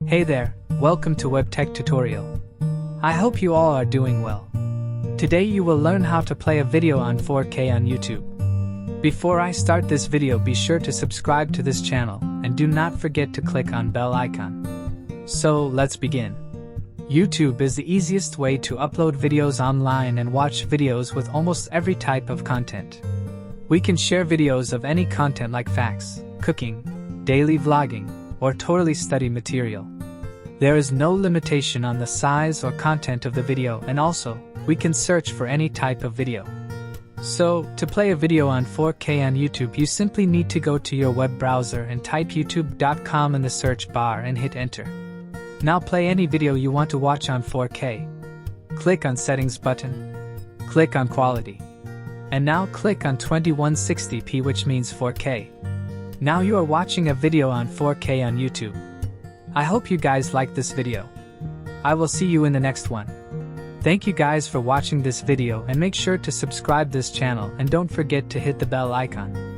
Hey there, welcome to Webtech Tutorial. I hope you all are doing well. Today you will learn how to play a video on 4K on YouTube. Before I start this video, be sure to subscribe to this channel and do not forget to click on bell icon. So let's begin. YouTube is the easiest way to upload videos online and watch videos with almost every type of content. We can share videos of any content like facts, cooking, daily vlogging, or totally study material. There is no limitation on the size or content of the video, and also, we can search for any type of video. So, to play a video on 4K on YouTube, you simply need to go to your web browser and type youtube.com in the search bar and hit enter. Now play any video you want to watch on 4K. Click on Settings button. Click on Quality. And now click on 2160p, which means 4K. Now you are watching a video on 4K on YouTube. I hope you guys liked this video. I will see you in the next one. Thank you guys for watching this video, and make sure to subscribe this channel and don't forget to hit the bell icon.